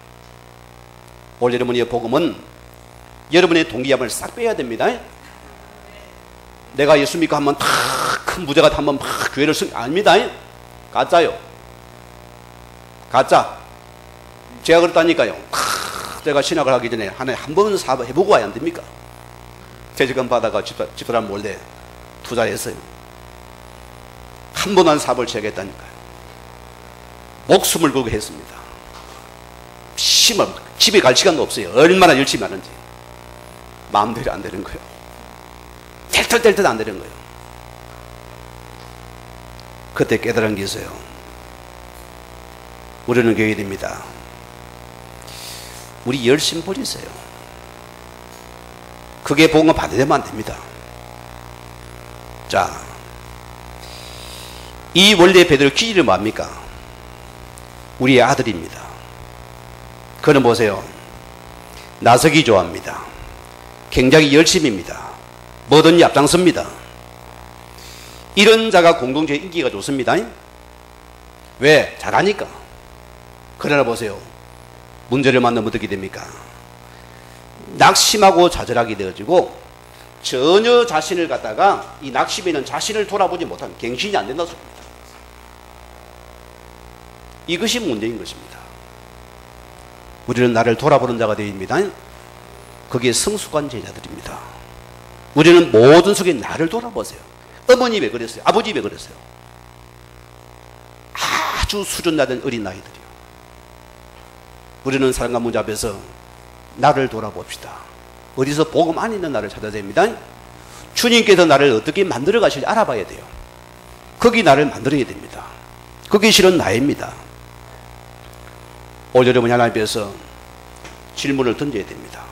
오늘 여러분의 복음은 여러분의 동기함을 싹 빼야 됩니다. 내가 예수 믿고 한번 큰 무대가 한번 막 교회를 아닙니다. 가짜요. 가짜. 제가 그랬다니까요. 제가 신학을 하기 전에 한 번은 사업 해보고 와야 안 됩니까? 퇴직금 받아가 집사람 몰래 투자했어요. 한 번 한 사업을 시작했다니까요. 목숨을 걸고 했습니다. 심을 집에 갈 시간도 없어요. 얼마나 열심히 하는지. 마음대로 안 되는 거예요. 뗄 듯 안 되는 거예요. 그때 깨달은 게 있어요. 우리는 교회입니다. 우리 열심 버리세요. 그게 복음 받으려면 안 됩니다. 자, 이 원래 베드로 기질이 뭡니까? 우리의 아들입니다. 그는 보세요. 나서기 좋아합니다. 굉장히 열심입니다. 뭐든지 앞장섭니다. 이런 자가 공동체 인기가 좋습니다. 왜? 잘하니까. 그러나 보세요. 문제를 만나면 어떻게 됩니까? 낙심하고 좌절하게 되어지고 전혀 자신을 갖다가 이 낙심에는 자신을 돌아보지 못하는 갱신이 안 된다 소리입니다. 이것이 문제인 것입니다. 우리는 나를 돌아보는 자가 되어야 됩니다. 그게 성숙한 제자들입니다. 우리는 모든 속에 나를 돌아보세요. 어머니 왜 그랬어요? 아버지 왜 그랬어요? 아주 수준 낮은 어린 아이들이요. 우리는 사랑과 문제 앞에서 나를 돌아봅시다. 어디서 복음 안 있는 나를 찾아야 됩니다. 주님께서 나를 어떻게 만들어 가실지 알아봐야 돼요. 거기 나를 만들어야 됩니다. 그게 실은 나입니다. 오늘 여러분이 하나님 앞에서 질문을 던져야 됩니다.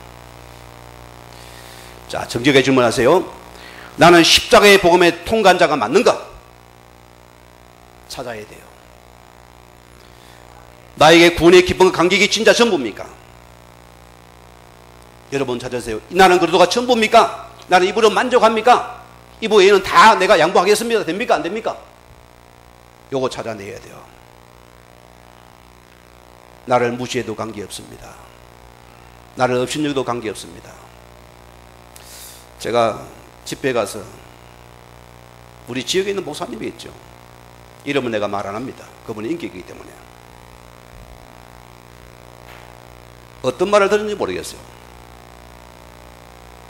자, 정직하게 질문하세요. 나는 십자가의 복음의 통간자가 맞는가? 찾아야 돼요. 나에게 구원의 기쁨과 감격이 진짜 전부입니까? 여러분 찾으세요. 나는 그리스도가 전부입니까? 나는 이분으로 만족합니까? 이분 외에는 다 내가 양보하겠습니다. 됩니까? 안 됩니까? 요거 찾아내야 돼요. 나를 무시해도 관계없습니다. 나를 업신여겨도 관계없습니다. 제가 집회 가서 우리 지역에 있는 목사님이 있죠. 이름은 내가 말 안 합니다. 그분이 인격이기 때문에. 어떤 말을 들었는지 모르겠어요.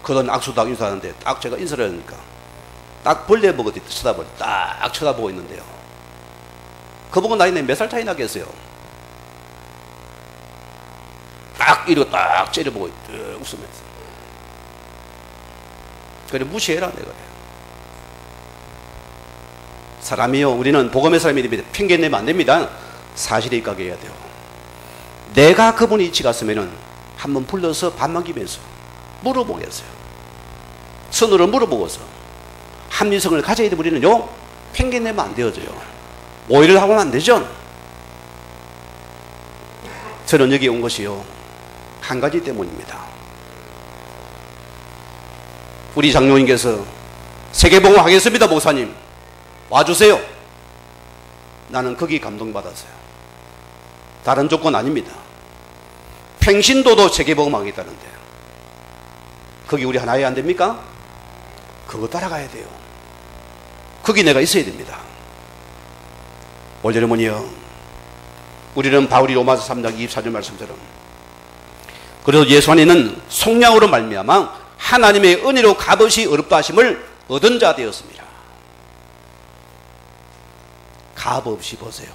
그런 악수도 인사하는데 딱 제가 인사를 하니까 딱 벌레 보고 쳐다보고 딱 쳐다보고 있는데요. 그보고 나이는 몇 살 차이 나겠어요? 딱 이러고 딱 째려보고 웃으면서. 그래 무시해라 내가. 사람이요, 우리는 복음의 사람이 됩니다. 편견 내면 안 됩니다. 사실에 입각해야 돼요. 내가 그분이 이치 갔으면은 한번 불러서 밥 먹이면서 물어보겠어요. 선으로 물어보고서 합리성을 가져야 돼. 우리는요, 편견 내면 안 되어져요. 오해를 하고는 안 되죠. 저는 여기 온 것이요, 한 가지 때문입니다. 우리 장로님께서 세계복음 하겠습니다 목사님 와주세요. 나는 거기 감동받았어요. 다른 조건 아닙니다. 평신도도 세계복음 하겠다는데 거기 우리 하나에 안 됩니까? 그거 따라가야 돼요. 거기 내가 있어야 됩니다. 오늘 여러분이요, 우리는 바울이 로마서 3장 24절 말씀처럼 그래서 예수 안에는 속량으로 말미암아 하나님의 은혜로 값없이 어렵다 하심을 얻은 자 되었습니다. 값없이 보세요.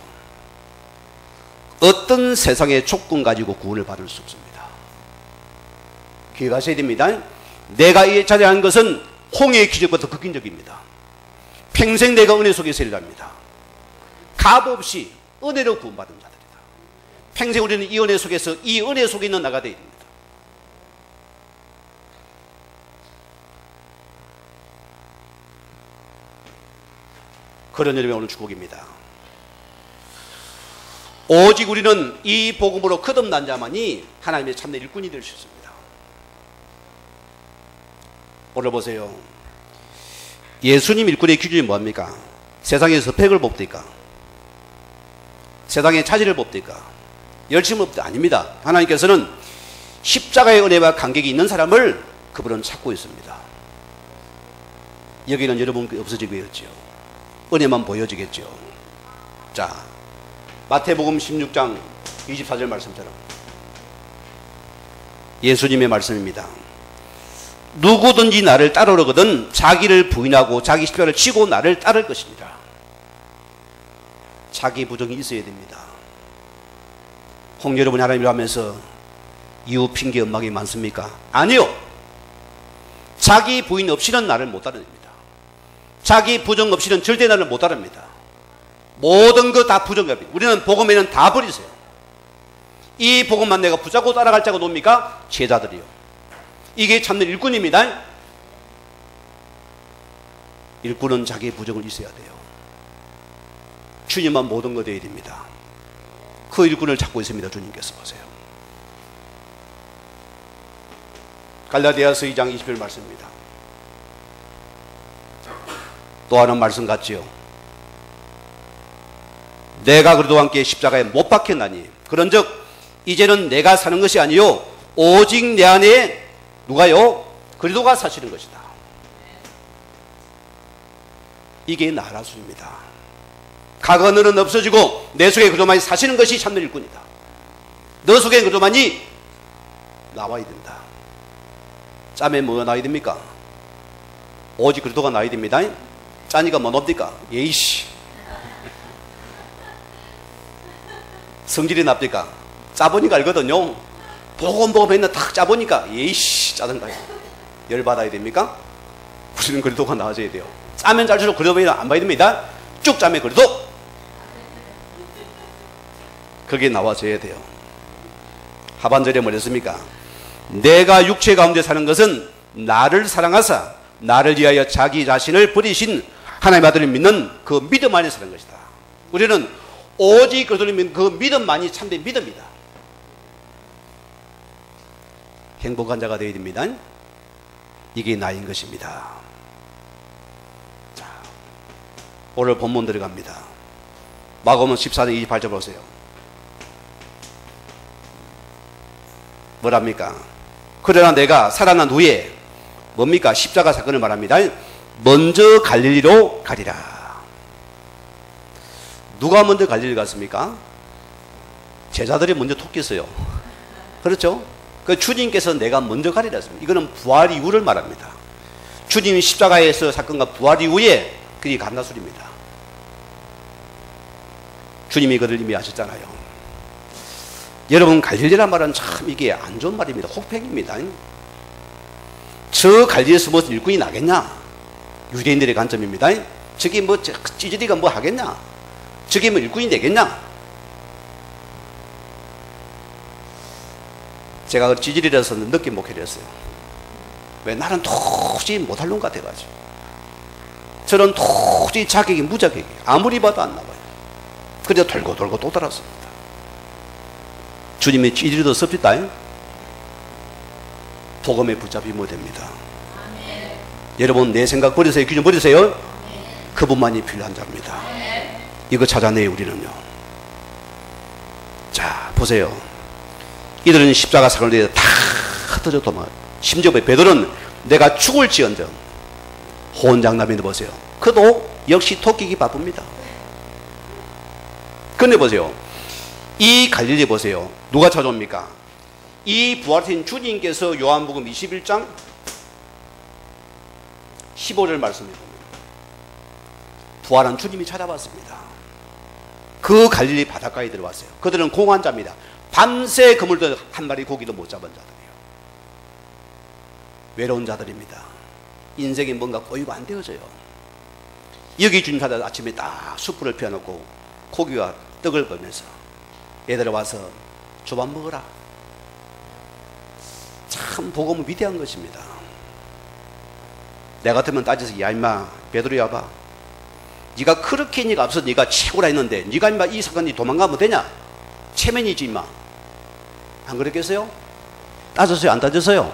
어떤 세상의 조건 가지고 구원을 받을 수 없습니다. 기억하셔야 됩니다. 내가 이 자리한 것은 홍해의 기적부터 극긴적입니다. 평생 내가 은혜 속에서 일합니다. 값없이 은혜로 구원받은 자들이다. 평생 우리는 이 은혜 속에서, 이 은혜 속에 있는 나가 되어야 됩니다. 그런 여러분의 오늘 축복입니다. 오직 우리는 이 복음으로 거듭난 자만이 하나님의 참된 일꾼이 될 수 있습니다. 오늘 보세요. 예수님 일꾼의 기준이 뭐합니까? 세상에서 스펙을 뽑니까? 세상의 차질을 뽑니까? 열심을 뽑다 아닙니다. 하나님께서는 십자가의 은혜와 간격이 있는 사람을 그분은 찾고 있습니다. 여기는 여러분 없어지겠죠. 은혜만 보여지겠죠. 자, 마태복음 16장 24절 말씀처럼 예수님의 말씀입니다. 누구든지 나를 따르려거든 자기를 부인하고 자기 십자가를 지고 나를 따를 것입니다. 자기 부정이 있어야 됩니다. 여러분이 하나님을 하면서 이유 핑계 엉망이 많습니까? 아니요. 자기 부인 없이는 나를 못 따릅니다. 자기 부정 없이는 절대 나를 못 따릅니다. 모든 것 다 부정합니다. 우리는 복음에는 다 버리세요. 이 복음만 내가 붙잡고 따라갈 자가 놉니까? 제자들이요. 이게 참된 일꾼입니다. 일꾼은 자기의 부정을 있어야 돼요. 주님만 모든 것 되어야 됩니다. 그 일꾼을 찾고 있습니다. 주님께서 보세요. 갈라디아서 2장 20절 말씀입니다. 또 하는 말씀 같지요. 내가 그리스도와 함께 십자가에 못 박혔나니 그런즉 이제는 내가 사는 것이 아니요 오직 내 안에 누가요? 그리스도가 사시는 것이다. 이게 나라수입니다. 과거는 없어지고 내 속에 그리스도만이 사시는 것이 참된 일꾼이다. 너 속에 그리스도만이 나와야 된다. 짬에 뭐가 나와야 됩니까? 오직 그리스도가 나와야 됩니다. 짜니까 뭐 놉니까? 예이씨. 성질이 납니까? 짜보니까 알거든요. 보고 맨날 탁 짜보니까 예이씨 짜든가 열받아야 됩니까? 우리는 그리스도가 나와줘야 돼요. 짜면 짤수록 그리스도가 안 봐야 됩니다. 쭉 짜면 그리스도 그게 나와줘야 돼요. 하반절에 뭐랬습니까? 내가 육체 가운데 사는 것은 나를 사랑하사 나를 위하여 자기 자신을 버리신 하나님의 아들을 믿는 그 믿음 안에 사는 것이다. 우리는 오직 그리스도를 믿는 그 믿음만이 참된 믿음이다. 행복한 자가 되어야 됩니다. 이게 나인 것입니다. 자, 오늘 본문 들어갑니다. 마가복음 14장 28절 보세요. 뭐랍니까? 그러나 내가 살아난 후에 뭡니까? 십자가 사건을 말합니다. 먼저 갈릴리로 가리라. 누가 먼저 갈릴리 갔습니까? 제자들이 먼저 토끼었어요. 그렇죠? 그 주님께서 내가 먼저 가리라 했습니다. 이거는 부활 이후를 말합니다. 주님이 십자가에서 사건과 부활 이후에 그리 간다 소리입니다. 주님이 그를 이미 아셨잖아요. 여러분, 갈릴리란 말은 참 이게 안 좋은 말입니다. 혹평입니다. 저 갈릴리에서 무슨 일꾼이 나겠냐? 유대인들의 관점입니다. 저기 뭐 찌질이가 뭐 하겠냐? 저게 뭐 일꾼이 되겠냐? 제가 그 찌질이라서 늦게 목회를 했어요. 왜? 나는 도저히 못할 놈 같아가지고. 저는 도저히 자격이 무자격이 아무리 봐도 안 나와요. 그래서 돌고 돌고 또 돌았습니다. 주님의 찌질이도 섭니다. 복음에 붙잡히면 됩니다. 아멘. 여러분, 내 생각 버리세요. 기준 버리세요. 아멘. 그분만이 필요한 자입니다. 아멘. 이거 찾아내요. 우리는요. 자, 보세요. 이들은 십자가 사건을 위해서 다 흩어져 도망. 심지어 베드로는 내가 죽을지언정 호언장담인데 보세요. 그도 역시 토끼기 바쁩니다. 근데 보세요. 이 갈릴리 보세요. 누가 찾아옵니까? 이 부활하신 주님께서 요한복음 21장 15절 말씀해 봅니다. 부활한 주님이 찾아왔습니다. 그 갈릴리 바닷가에 들어왔어요. 그들은 공허한 자입니다. 밤새 그물도 한 마리 고기도 못 잡은 자들이에요. 외로운 자들입니다. 인생이 뭔가 꼬이고 안 되어져요. 여기 주님 찾아 아침에 딱 숯불을 피워놓고 고기와 떡을 벌면서 얘들아 와서 조밥 먹어라. 참 복음은 위대한 것입니다. 내 같으면 따져서 야 임마 베드로야 봐. 네가 그렇게 네가 앞서 네가 최고라 했는데 네가 임마 이 사건이 도망가면 되냐? 체면이지 임마. 안 그랬겠어요? 따졌어요? 안 따졌어요?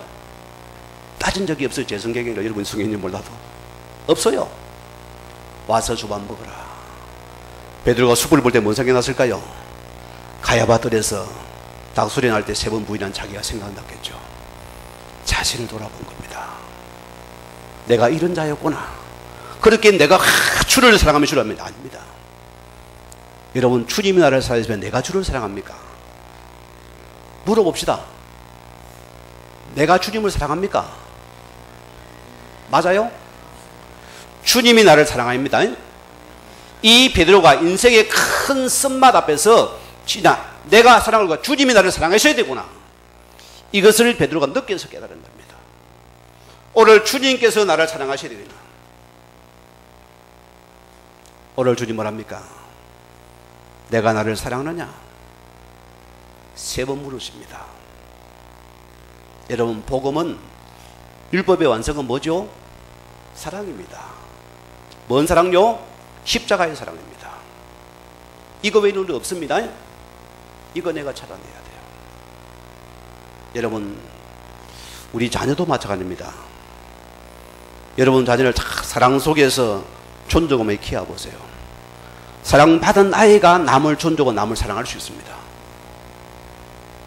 따진 적이 없어요. 제 성경인가 여러분 성경인지 몰라도 없어요. 와서 조밥 먹어라. 베드로가 숯불을 볼 때 뭔 생각이 났을까요? 가야바 뜰에서 닭소리 날 때 3번 부인한 자기가 생각났겠죠. 자신을 돌아본 겁니다. 내가 이런 자였구나. 그렇게 내가 주를 사랑하면 주를 합니다. 아닙니다. 여러분 주님이 나를 사랑하시면 내가 주를 사랑합니까? 물어봅시다. 내가 주님을 사랑합니까? 맞아요? 주님이 나를 사랑합니다. 이 베드로가 인생의 큰 쓴맛 앞에서 내가 사랑을 주님이 나를 사랑하셔야 되구나. 이것을 베드로가 느껴서 깨달은 겁니다. 오늘 주님께서 나를 사랑하셔야 되겠나? 오늘 주님 뭐랍니까? 내가 나를 사랑하느냐? 3번 물으십니다. 여러분 복음은 율법의 완성은 뭐죠? 사랑입니다. 뭔 사랑요? 십자가의 사랑입니다. 이거 외에는 우리 없습니다. 이거 내가 찾아내야 돼요. 여러분 우리 자녀도 마찬가지입니다. 여러분 자녀를 사랑 속에서 존중하며 키워보세요. 사랑받은 아이가 남을 존중하고 남을 사랑할 수 있습니다.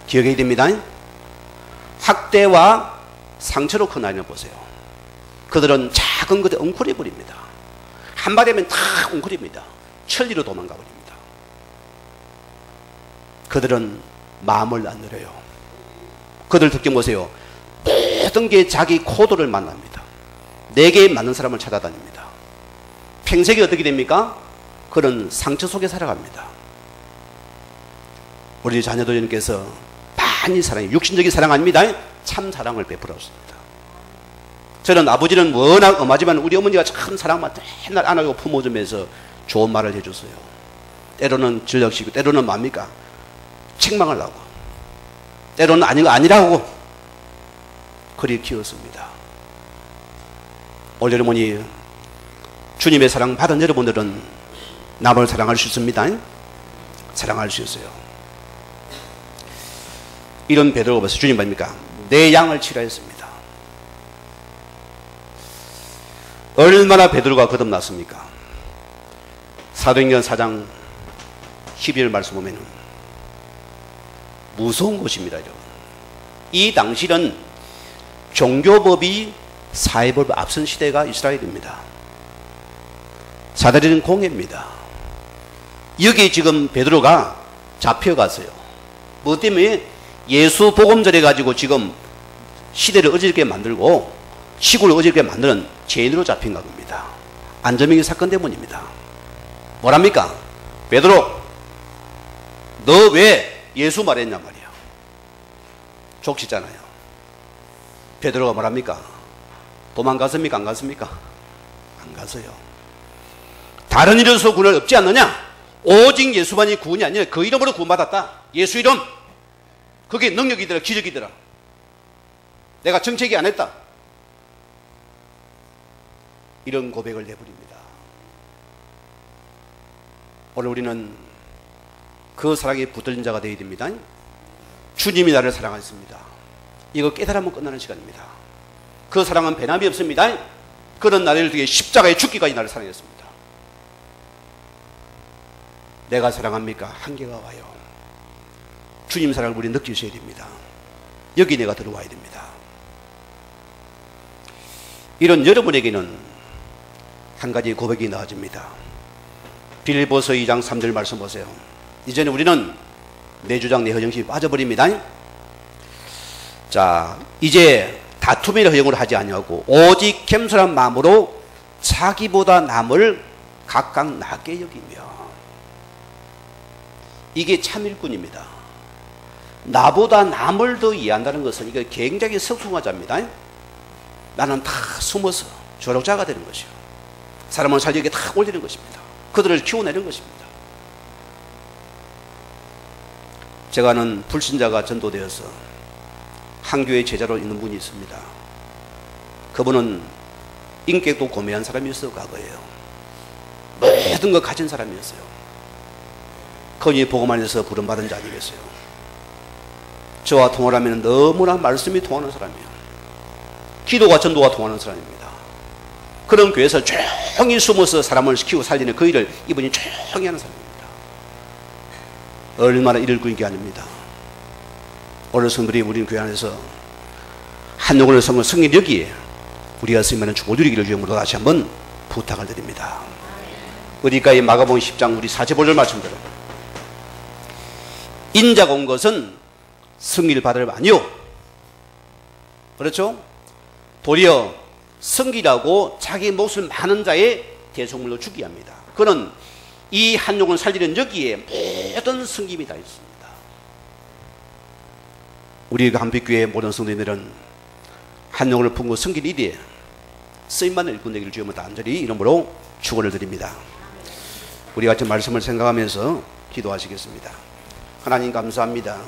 기억해야 됩니다. 학대와 상처로 큰 아이를 보세요. 그들은 작은 것에 웅크려 버립니다. 한마디 하면 다 웅크립니다. 천리로 도망가 버립니다. 그들은 마음을 안 열어요. 그들 특징 보세요. 모든 게 자기 코드를 만납니다. 내게 맞는 사람을 찾아다닙니다. 평생이 어떻게 됩니까? 그런 상처 속에 살아갑니다. 우리 자녀들께서 많이 사랑해. 육신적인 사랑 아닙니다. 참 사랑을 베풀었습니다. 저는 아버지는 워낙 엄하지만 우리 어머니가 참 사랑만 맨날 안아주고 품어주면서 좋은 말을 해줬어요. 때로는 전력시키고 때로는 뭡니까? 책망을 하고 때로는 아닌 거 아니라고 그리 키웠습니다. 오늘 여러분이 주님의 사랑 받은 여러분들은 남을 사랑할 수 있습니다. 사랑할 수 있어요. 이런 베드로가 벌써 주님 말입니까? 내 양을 치라 했습니다. 얼마나 베드로가 거듭났습니까? 사도행전 4장 12절 말씀 보면 무서운 곳입니다. 여러분. 이 당시는 종교법이 사회법을 앞선 시대가 이스라엘입니다. 사다리는 공회입니다. 여기 지금 베드로가 잡혀갔어요. 뭐 때문에? 예수 복음전해 가지고 지금 시대를 어지럽게 만들고 시골을 어지럽게 만드는 죄인으로 잡힌 겁니다. 안전명의 사건 때문입니다. 뭐랍니까? 베드로 너 왜 예수 말했냐 말이야. 족치잖아요. 베드로가 뭐랍니까? 도망갔습니까? 안 갔습니까? 안 갔어요. 다른 이름으로 구원을 없지 않느냐? 오직 예수만이 구원이 아니라 그 이름으로 구원받았다. 예수 이름. 그게 능력이더라 기적이더라. 내가 정책이 안 했다. 이런 고백을 내버립니다. 오늘 우리는 그 사랑에 붙들린 자가 되어야 됩니다. 주님이 나를 사랑하셨습니다. 이거 깨달으면 끝나는 시간입니다. 그 사랑은 배남이 없습니다. 그런 나를 위해 십자가에 죽기까지 나를 사랑했습니다. 내가 사랑합니까? 한계가 와요. 주님 사랑을 우리 느끼셔야 됩니다. 여기 내가 들어와야 됩니다. 이런 여러분에게는 한 가지 고백이 나와집니다. 빌립보서 2장 3절 말씀 보세요. 이제는 우리는 내 주장 내 허정심이 빠져버립니다. 자, 이제 다툼이나 허용을 하지 아니하고 오직 겸손한 마음으로 자기보다 남을 각각 낮게 여기며. 이게 참 일꾼입니다. 나보다 남을 더 이해한다는 것은 이게 굉장히 성숙한 자입니다. 나는 다 숨어서 조력자가 되는 것이요. 사람을 살리게 탁 올리는 것입니다. 그들을 키워내는 것입니다. 제가 아는 불신자가 전도되어서 한 교회 제자로 있는 분이 있습니다. 그분은 인격도 고매한 사람이었어요. 과거에요. 모든 것 가진 사람이었어요. 그분이 복음 안에서 부름받은 자 아니겠어요. 저와 통화를 하면 너무나 말씀이 통하는 사람이에요. 기도와 전도가 통하는 사람입니다. 그런 교회에서 조용히 숨어서 사람을 키우고 살리는 그 일을 이분이 조용히 하는 사람입니다. 얼마나 일을 구인게 아닙니다. 오늘 성들이 우리 교회 안에서 한 영혼을 성을 승리 여기에 우리가 쓰임하는 축복을 누리기를 주님으로 다시 한번 부탁을 드립니다. 우리가 이 마가복음 10장 우리 45절 말씀대로 인자가 온 것은 승리를 받을 아니요, 그렇죠? 도리어 승기라고 자기 몫을 많은 자의 대속물로 주게 합니다. 그는 이 한 영혼을 살리는 여기에 모든 승김이 다 있습니다. 우리 한빛교회 모든 성도님들은 한 영혼을 품고 승길 일에 쓰임받는 일꾼 되기를 주님을 간절히 이름으로 축원을 드립니다. 우리 같이 말씀을 생각하면서 기도하시겠습니다. 하나님 감사합니다.